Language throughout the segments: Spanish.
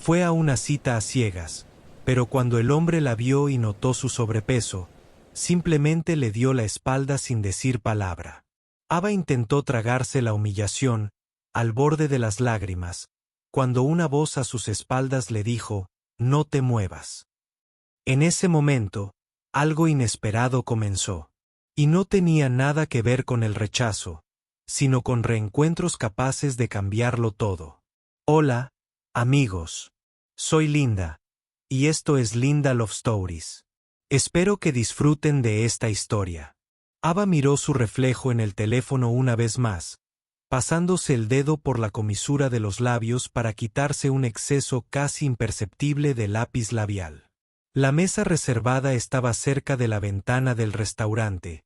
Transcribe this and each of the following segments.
Fue a una cita a ciegas, pero cuando el hombre la vio y notó su sobrepeso, simplemente le dio la espalda sin decir palabra. Ava intentó tragarse la humillación, al borde de las lágrimas, cuando una voz a sus espaldas le dijo, «No te muevas». En ese momento, algo inesperado comenzó. Y no tenía nada que ver con el rechazo, sino con reencuentros capaces de cambiarlo todo. Hola, amigos. Soy Linda, y esto es Linda Love Stories. Espero que disfruten de esta historia. Ava miró su reflejo en el teléfono una vez más, pasándose el dedo por la comisura de los labios para quitarse un exceso casi imperceptible de lápiz labial. La mesa reservada estaba cerca de la ventana del restaurante,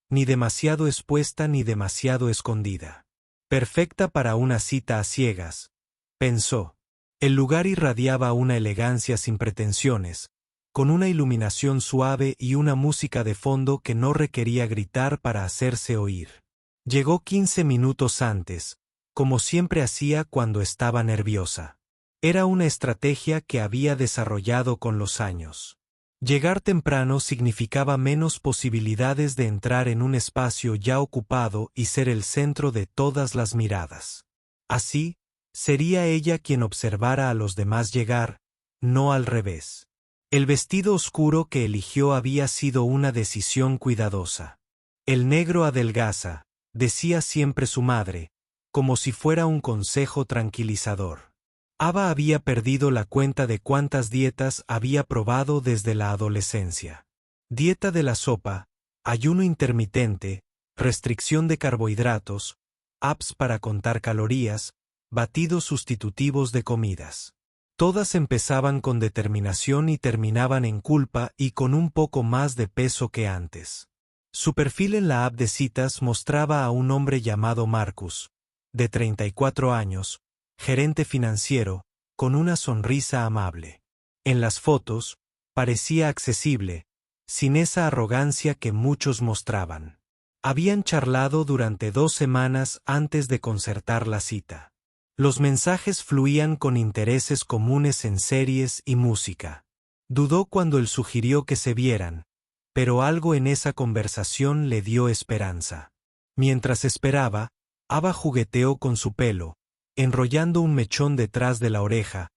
ni demasiado expuesta ni demasiado escondida. Perfecta para una cita a ciegas, pensó. El lugar irradiaba una elegancia sin pretensiones, con una iluminación suave y una música de fondo que no requería gritar para hacerse oír. Llegó 15 minutos antes, como siempre hacía cuando estaba nerviosa. Era una estrategia que había desarrollado con los años. Llegar temprano significaba menos posibilidades de entrar en un espacio ya ocupado y ser el centro de todas las miradas. Así, sería ella quien observara a los demás llegar, no al revés. El vestido oscuro que eligió había sido una decisión cuidadosa. El negro adelgaza, decía siempre su madre, como si fuera un consejo tranquilizador. Ava había perdido la cuenta de cuántas dietas había probado desde la adolescencia. Dieta de la sopa, ayuno intermitente, restricción de carbohidratos, apps para contar calorías, batidos sustitutivos de comidas. Todas empezaban con determinación y terminaban en culpa y con un poco más de peso que antes. Su perfil en la app de citas mostraba a un hombre llamado Marcus, de 34 años, gerente financiero, con una sonrisa amable. En las fotos, parecía accesible, sin esa arrogancia que muchos mostraban. Habían charlado durante 2 semanas antes de concertar la cita. Los mensajes fluían con intereses comunes en series y música. Dudó cuando él sugirió que se vieran, pero algo en esa conversación le dio esperanza. Mientras esperaba, Ava jugueteó con su pelo, enrollando un mechón detrás de la oreja,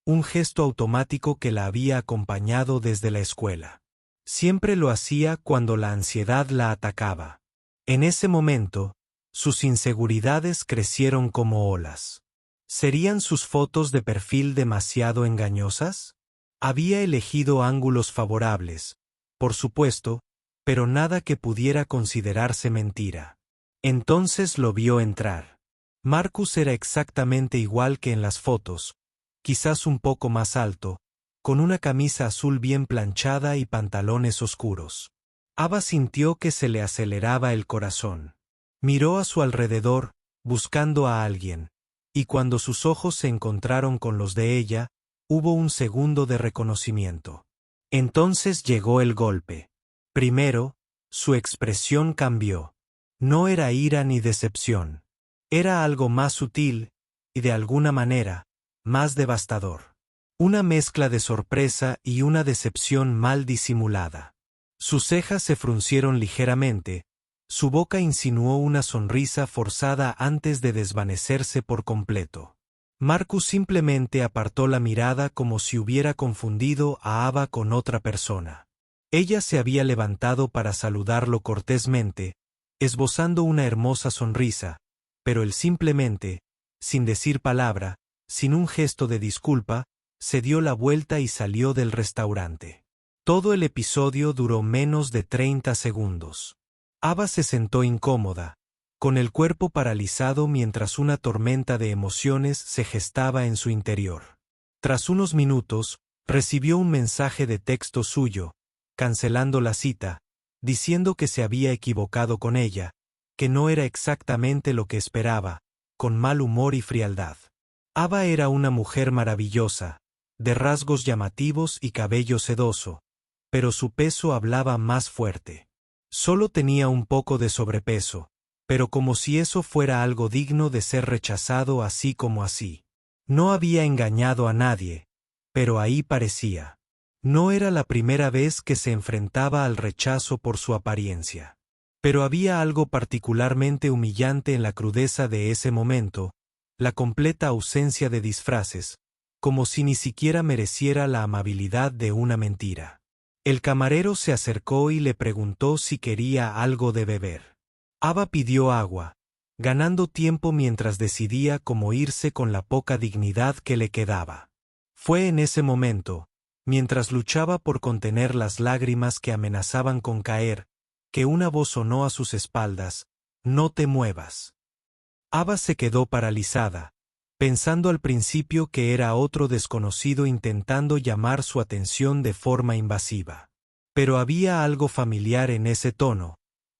un gesto automático que la había acompañado desde la escuela. Siempre lo hacía cuando la ansiedad la atacaba. En ese momento, sus inseguridades crecieron como olas. ¿Serían sus fotos de perfil demasiado engañosas? Había elegido ángulos favorables, por supuesto, pero nada que pudiera considerarse mentira. Entonces lo vio entrar. Marcus era exactamente igual que en las fotos, quizás un poco más alto, con una camisa azul bien planchada y pantalones oscuros. Ava sintió que se le aceleraba el corazón. Miró a su alrededor, buscando a alguien, y cuando sus ojos se encontraron con los de ella, hubo un segundo de reconocimiento. Entonces llegó el golpe. Primero, su expresión cambió. No era ira ni decepción. Era algo más sutil, y de alguna manera, más devastador. Una mezcla de sorpresa y una decepción mal disimulada. Sus cejas se fruncieron ligeramente, su boca insinuó una sonrisa forzada antes de desvanecerse por completo. Marcus simplemente apartó la mirada como si hubiera confundido a Ava con otra persona. Ella se había levantado para saludarlo cortésmente, esbozando una hermosa sonrisa, pero él simplemente, sin decir palabra, sin un gesto de disculpa, se dio la vuelta y salió del restaurante. Todo el episodio duró menos de 30 segundos. Ava se sentó incómoda, con el cuerpo paralizado mientras una tormenta de emociones se gestaba en su interior. Tras unos minutos, recibió un mensaje de texto suyo, cancelando la cita, diciendo que se había equivocado con ella, que no era exactamente lo que esperaba, con mal humor y frialdad. Ava era una mujer maravillosa, de rasgos llamativos y cabello sedoso, pero su peso hablaba más fuerte. Solo tenía un poco de sobrepeso, pero como si eso fuera algo digno de ser rechazado así como así. No había engañado a nadie, pero ahí parecía. No era la primera vez que se enfrentaba al rechazo por su apariencia. Pero había algo particularmente humillante en la crudeza de ese momento, la completa ausencia de disfraces, como si ni siquiera mereciera la amabilidad de una mentira. El camarero se acercó y le preguntó si quería algo de beber. Ava pidió agua, ganando tiempo mientras decidía cómo irse con la poca dignidad que le quedaba. Fue en ese momento, mientras luchaba por contener las lágrimas que amenazaban con caer, que una voz sonó a sus espaldas: «No te muevas». Ava se quedó paralizada, pensando al principio que era otro desconocido intentando llamar su atención de forma invasiva. Pero había algo familiar en ese tono,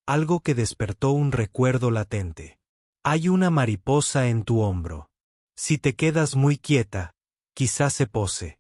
algo que despertó un recuerdo latente. «Hay una mariposa en tu hombro. Si te quedas muy quieta, quizás se pose».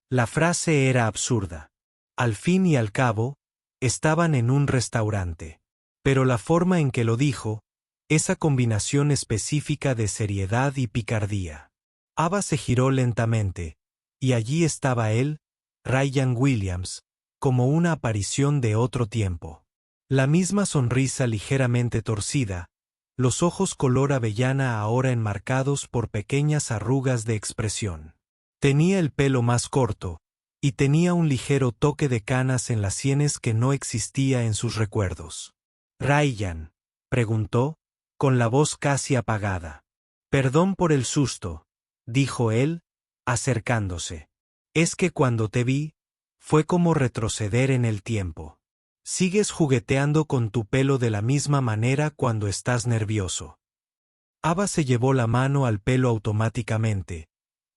La frase era absurda. Al fin y al cabo, estaban en un restaurante. Pero la forma en que lo dijo, esa combinación específica de seriedad y picardía. Ava se giró lentamente, y allí estaba él, Ryan Williams, como una aparición de otro tiempo. La misma sonrisa ligeramente torcida, los ojos color avellana ahora enmarcados por pequeñas arrugas de expresión. Tenía el pelo más corto, y tenía un ligero toque de canas en las sienes que no existía en sus recuerdos. «Ryan», preguntó, con la voz casi apagada. «Perdón por el susto», dijo él, acercándose. «Es que cuando te vi, fue como retroceder en el tiempo. Sigues jugueteando con tu pelo de la misma manera cuando estás nervioso». Ava se llevó la mano al pelo automáticamente,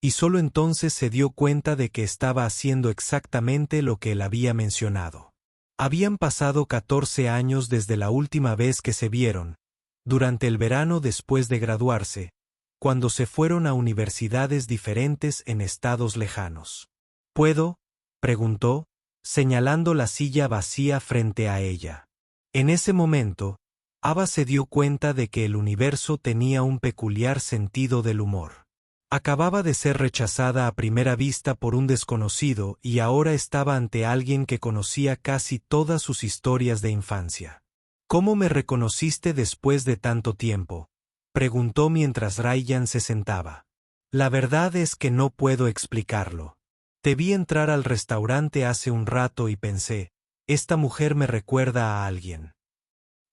y solo entonces se dio cuenta de que estaba haciendo exactamente lo que él había mencionado. Habían pasado 14 años desde la última vez que se vieron, durante el verano después de graduarse, cuando se fueron a universidades diferentes en estados lejanos. «¿Puedo?», preguntó, señalando la silla vacía frente a ella. En ese momento, Ava se dio cuenta de que el universo tenía un peculiar sentido del humor. Acababa de ser rechazada a primera vista por un desconocido y ahora estaba ante alguien que conocía casi todas sus historias de infancia. «¿Cómo me reconociste después de tanto tiempo?», preguntó mientras Ryan se sentaba. «La verdad es que no puedo explicarlo. Te vi entrar al restaurante hace un rato y pensé, esta mujer me recuerda a alguien».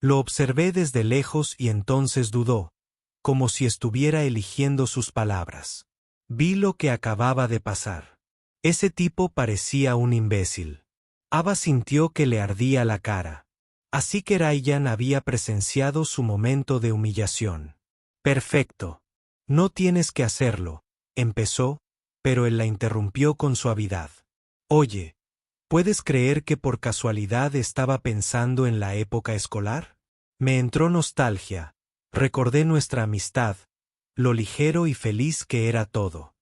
Lo observé desde lejos y entonces dudó, como si estuviera eligiendo sus palabras. Vi lo que acababa de pasar. Ese tipo parecía un imbécil. Ava sintió que le ardía la cara. Así que Ryan había presenciado su momento de humillación. «Perfecto. No tienes que hacerlo», empezó, pero él la interrumpió con suavidad. «Oye, ¿puedes creer que por casualidad estaba pensando en la época escolar? Me entró nostalgia. Recordé nuestra amistad, lo ligero y feliz que era todo.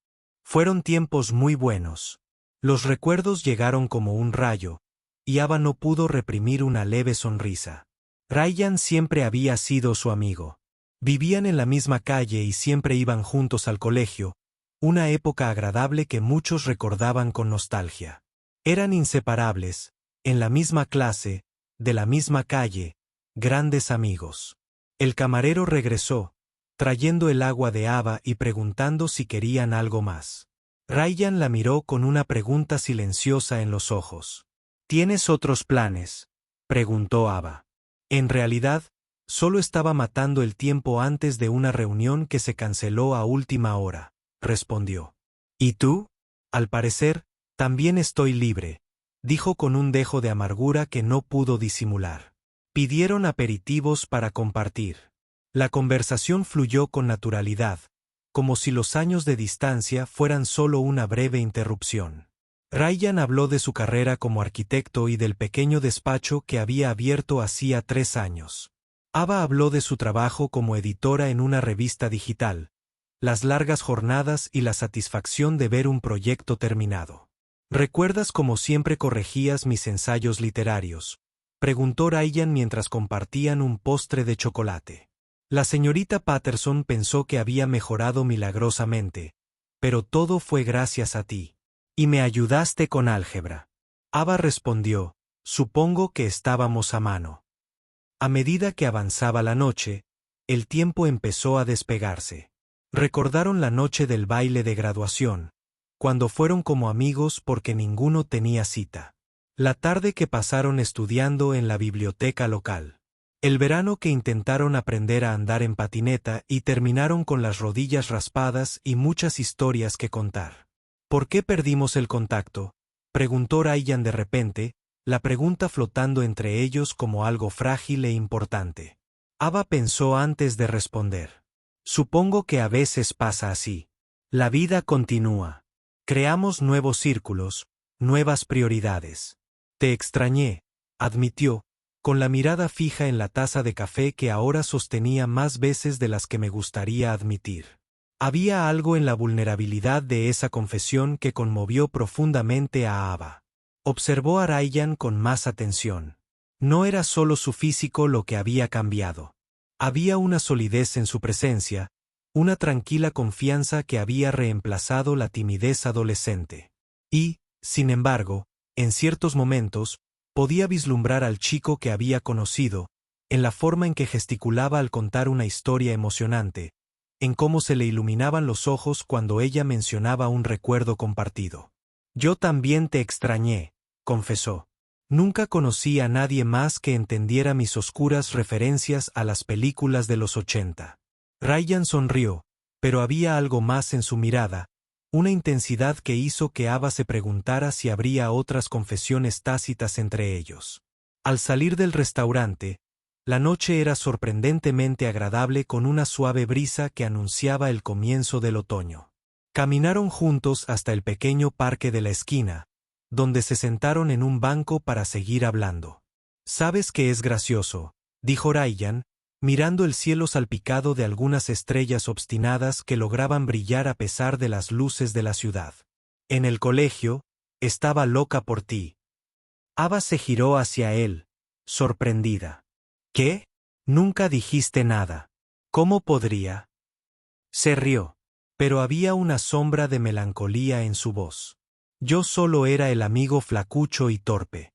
Fueron tiempos muy buenos. Los recuerdos llegaron como un rayo, y Ava no pudo reprimir una leve sonrisa. Ryan siempre había sido su amigo. Vivían en la misma calle y siempre iban juntos al colegio, una época agradable que muchos recordaban con nostalgia. Eran inseparables, en la misma clase, de la misma calle, grandes amigos. El camarero regresó, trayendo el agua de Ava y preguntando si querían algo más. Ryan la miró con una pregunta silenciosa en los ojos. «¿Tienes otros planes?», preguntó Ava. En realidad, solo estaba matando el tiempo antes de una reunión que se canceló a última hora, respondió. «¿Y tú?». «Al parecer, también estoy libre», dijo con un dejo de amargura que no pudo disimular. Pidieron aperitivos para compartir. La conversación fluyó con naturalidad, como si los años de distancia fueran solo una breve interrupción. Ryan habló de su carrera como arquitecto y del pequeño despacho que había abierto hacía 3 años. Ava habló de su trabajo como editora en una revista digital, las largas jornadas y la satisfacción de ver un proyecto terminado. «¿Recuerdas cómo siempre corregías mis ensayos literarios?», preguntó Ryan mientras compartían un postre de chocolate. La señorita Patterson pensó que había mejorado milagrosamente, pero todo fue gracias a ti. Y me ayudaste con álgebra. Ava respondió, supongo que estábamos a mano. A medida que avanzaba la noche, el tiempo empezó a despegarse. Recordaron la noche del baile de graduación, cuando fueron como amigos porque ninguno tenía cita. La tarde que pasaron estudiando en la biblioteca local. El verano que intentaron aprender a andar en patineta y terminaron con las rodillas raspadas y muchas historias que contar. ¿Por qué perdimos el contacto?, preguntó Ryan de repente, la pregunta flotando entre ellos como algo frágil e importante. Ava pensó antes de responder. Supongo que a veces pasa así. La vida continúa. Creamos nuevos círculos, nuevas prioridades. Te extrañé, admitió, con la mirada fija en la taza de café que ahora sostenía más veces de las que me gustaría admitir. Había algo en la vulnerabilidad de esa confesión que conmovió profundamente a Ava. Observó a Ryan con más atención. No era solo su físico lo que había cambiado. Había una solidez en su presencia, una tranquila confianza que había reemplazado la timidez adolescente. Y, sin embargo, en ciertos momentos, podía vislumbrar al chico que había conocido, en la forma en que gesticulaba al contar una historia emocionante, en cómo se le iluminaban los ojos cuando ella mencionaba un recuerdo compartido. Yo también te extrañé, confesó. Nunca conocí a nadie más que entendiera mis oscuras referencias a las películas de los 80. Ryan sonrió, pero había algo más en su mirada, una intensidad que hizo que Ava se preguntara si habría otras confesiones tácitas entre ellos. Al salir del restaurante, la noche era sorprendentemente agradable con una suave brisa que anunciaba el comienzo del otoño. Caminaron juntos hasta el pequeño parque de la esquina, donde se sentaron en un banco para seguir hablando. «¿Sabes qué es gracioso?», dijo Ryan, mirando el cielo salpicado de algunas estrellas obstinadas que lograban brillar a pesar de las luces de la ciudad. «En el colegio, estaba loca por ti». Ava se giró hacia él, sorprendida. «¿Qué? Nunca dijiste nada. ¿Cómo podría?». Se rió, pero había una sombra de melancolía en su voz. «Yo solo era el amigo flacucho y torpe.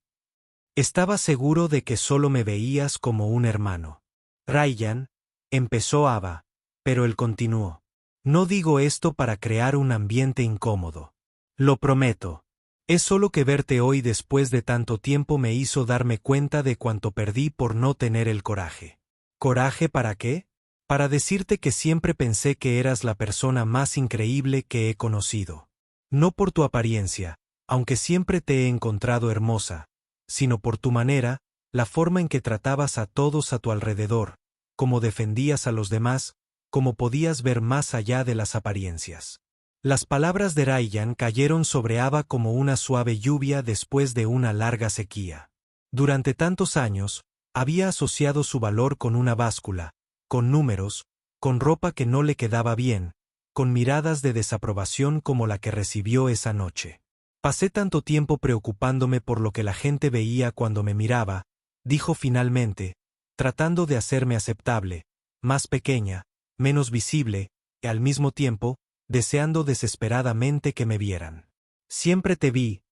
Estaba seguro de que solo me veías como un hermano». «Ryan», empezó Ava, pero él continuó. «No digo esto para crear un ambiente incómodo. Lo prometo. Es solo que verte hoy después de tanto tiempo me hizo darme cuenta de cuánto perdí por no tener el coraje». «¿Coraje para qué?». «Para decirte que siempre pensé que eras la persona más increíble que he conocido. No por tu apariencia, aunque siempre te he encontrado hermosa, sino por tu manera, la forma en que tratabas a todos a tu alrededor, cómo defendías a los demás, cómo podías ver más allá de las apariencias». Las palabras de Ryan cayeron sobre Ava como una suave lluvia después de una larga sequía. Durante tantos años, había asociado su valor con una báscula, con números, con ropa que no le quedaba bien, con miradas de desaprobación como la que recibió esa noche. «Pasé tanto tiempo preocupándome por lo que la gente veía cuando me miraba», dijo finalmente, tratando de hacerme aceptable, más pequeña, menos visible, y al mismo tiempo, deseando desesperadamente que me vieran. «Siempre te vi,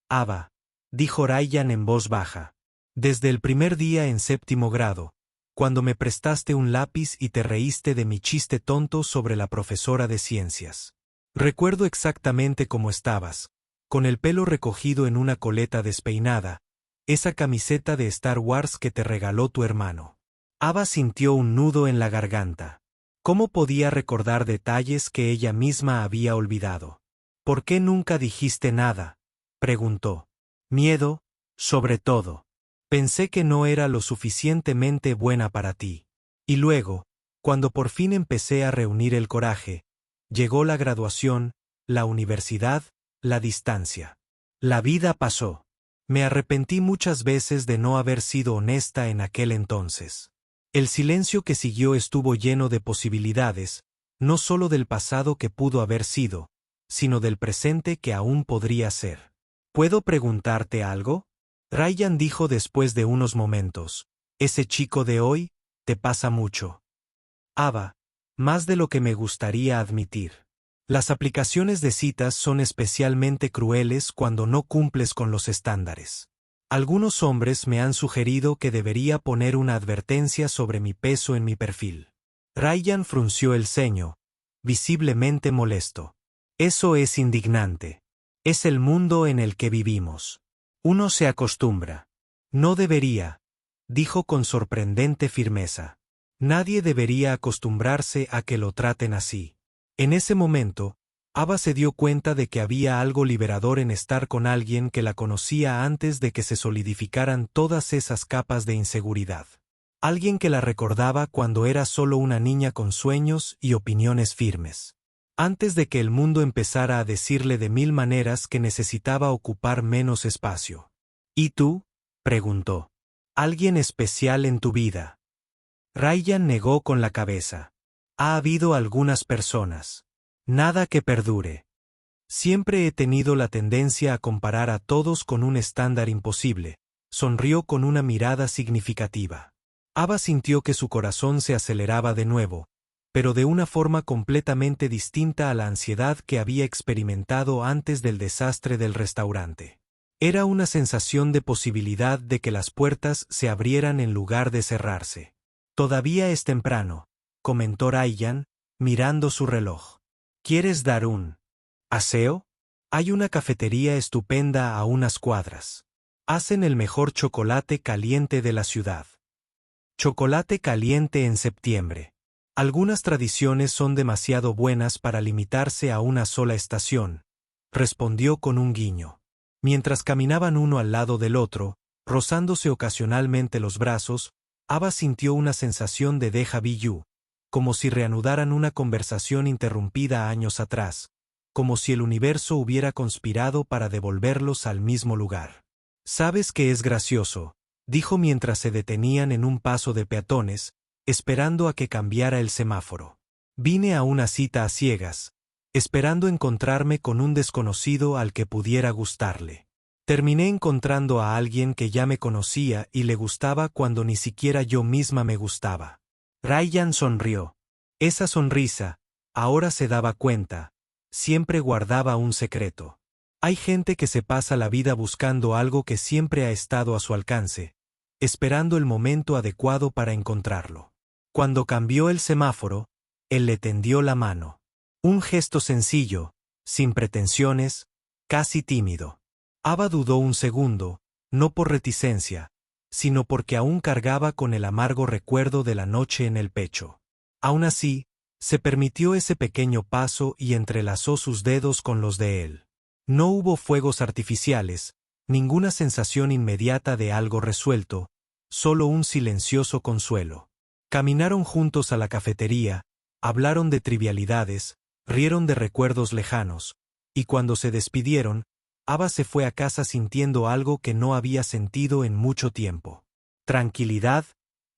Ava», dijo Ryan en voz baja. «Desde el primer día en 7º grado, cuando me prestaste un lápiz y te reíste de mi chiste tonto sobre la profesora de ciencias. Recuerdo exactamente cómo estabas, con el pelo recogido en una coleta despeinada, esa camiseta de Star Wars que te regaló tu hermano». Ava sintió un nudo en la garganta. ¿Cómo podía recordar detalles que ella misma había olvidado? «¿Por qué nunca dijiste nada?», preguntó. «Miedo, sobre todo. Pensé que no era lo suficientemente buena para ti. Y luego, cuando por fin empecé a reunir el coraje, llegó la graduación, la universidad, la distancia. La vida pasó. Me arrepentí muchas veces de no haber sido honesta en aquel entonces. El silencio que siguió estuvo lleno de posibilidades, no solo del pasado que pudo haber sido, sino del presente que aún podría ser. «¿Puedo preguntarte algo?», Ryan dijo después de unos momentos. «Ese chico de hoy, te pasa mucho». «Ava, más de lo que me gustaría admitir». Las aplicaciones de citas son especialmente crueles cuando no cumples con los estándares. Algunos hombres me han sugerido que debería poner una advertencia sobre mi peso en mi perfil. Ryan frunció el ceño, visiblemente molesto. Eso es indignante. Es el mundo en el que vivimos. Uno se acostumbra. No debería, dijo con sorprendente firmeza. Nadie debería acostumbrarse a que lo traten así. En ese momento, Ava se dio cuenta de que había algo liberador en estar con alguien que la conocía antes de que se solidificaran todas esas capas de inseguridad. Alguien que la recordaba cuando era solo una niña con sueños y opiniones firmes. Antes de que el mundo empezara a decirle de mil maneras que necesitaba ocupar menos espacio. ¿Y tú?, preguntó. ¿Alguien especial en tu vida? Ryan negó con la cabeza. Ha habido algunas personas. Nada que perdure. Siempre he tenido la tendencia a comparar a todos con un estándar imposible. Sonrió con una mirada significativa. Ava sintió que su corazón se aceleraba de nuevo, pero de una forma completamente distinta a la ansiedad que había experimentado antes del desastre del restaurante. Era una sensación de posibilidad de que las puertas se abrieran en lugar de cerrarse. Todavía es temprano, comentó Ryan, mirando su reloj. ¿Quieres dar un aseo? Hay una cafetería estupenda a unas cuadras. Hacen el mejor chocolate caliente de la ciudad. Chocolate caliente en septiembre. Algunas tradiciones son demasiado buenas para limitarse a una sola estación, respondió con un guiño. Mientras caminaban uno al lado del otro, rozándose ocasionalmente los brazos, Ava sintió una sensación de déjà vu, como si reanudaran una conversación interrumpida años atrás, como si el universo hubiera conspirado para devolverlos al mismo lugar. ¿Sabes qué es gracioso?, dijo mientras se detenían en un paso de peatones, esperando a que cambiara el semáforo. Vine a una cita a ciegas, esperando encontrarme con un desconocido al que pudiera gustarle. Terminé encontrando a alguien que ya me conocía y le gustaba cuando ni siquiera yo misma me gustaba. Ryan sonrió. Esa sonrisa, ahora se daba cuenta, siempre guardaba un secreto. Hay gente que se pasa la vida buscando algo que siempre ha estado a su alcance, esperando el momento adecuado para encontrarlo. Cuando cambió el semáforo, él le tendió la mano. Un gesto sencillo, sin pretensiones, casi tímido. Ava dudó un segundo, no por reticencia, sino porque aún cargaba con el amargo recuerdo de la noche en el pecho. Aún así, se permitió ese pequeño paso y entrelazó sus dedos con los de él. No hubo fuegos artificiales, ninguna sensación inmediata de algo resuelto, solo un silencioso consuelo. Caminaron juntos a la cafetería, hablaron de trivialidades, rieron de recuerdos lejanos, y cuando se despidieron, Ava se fue a casa sintiendo algo que no había sentido en mucho tiempo. Tranquilidad,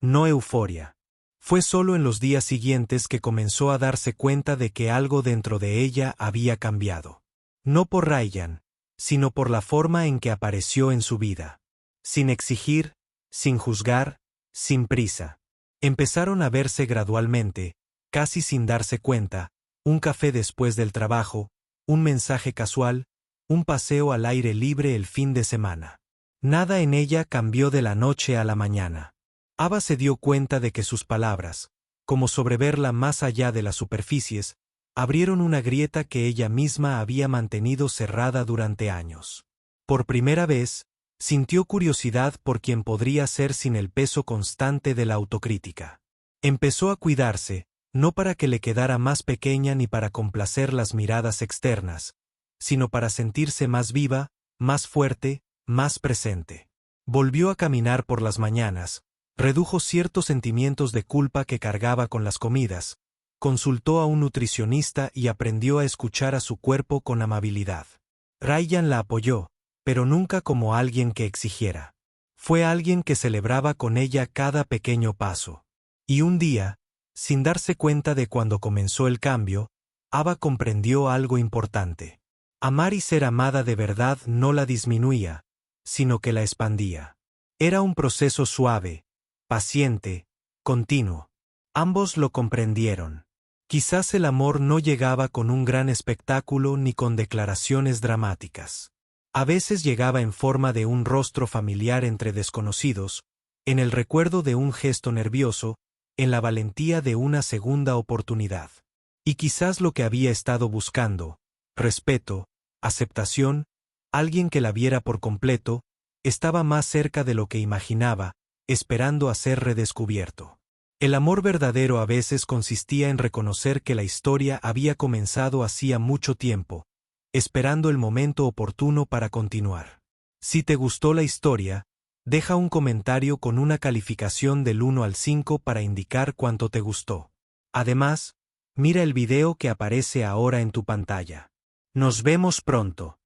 no euforia. Fue solo en los días siguientes que comenzó a darse cuenta de que algo dentro de ella había cambiado. No por Ryan, sino por la forma en que apareció en su vida. Sin exigir, sin juzgar, sin prisa. Empezaron a verse gradualmente, casi sin darse cuenta, un café después del trabajo, un mensaje casual, un paseo al aire libre el fin de semana. Nada en ella cambió de la noche a la mañana. Ava se dio cuenta de que sus palabras, como sobreverla más allá de las superficies, abrieron una grieta que ella misma había mantenido cerrada durante años. Por primera vez, sintió curiosidad por quien podría ser sin el peso constante de la autocrítica. Empezó a cuidarse, no para que le quedara más pequeña ni para complacer las miradas externas, sino para sentirse más viva, más fuerte, más presente. Volvió a caminar por las mañanas, redujo ciertos sentimientos de culpa que cargaba con las comidas, consultó a un nutricionista y aprendió a escuchar a su cuerpo con amabilidad. Ryan la apoyó, pero nunca como alguien que exigiera. Fue alguien que celebraba con ella cada pequeño paso. Y un día, sin darse cuenta de cuando comenzó el cambio, Ava comprendió algo importante. Amar y ser amada de verdad no la disminuía, sino que la expandía. Era un proceso suave, paciente, continuo. Ambos lo comprendieron. Quizás el amor no llegaba con un gran espectáculo ni con declaraciones dramáticas. A veces llegaba en forma de un rostro familiar entre desconocidos, en el recuerdo de un gesto nervioso, en la valentía de una segunda oportunidad. Y quizás lo que había estado buscando, respeto, aceptación, alguien que la viera por completo, estaba más cerca de lo que imaginaba, esperando a ser redescubierto. El amor verdadero a veces consistía en reconocer que la historia había comenzado hacía mucho tiempo, esperando el momento oportuno para continuar. Si te gustó la historia, deja un comentario con una calificación del 1 al 5 para indicar cuánto te gustó. Además, mira el video que aparece ahora en tu pantalla. Nos vemos pronto.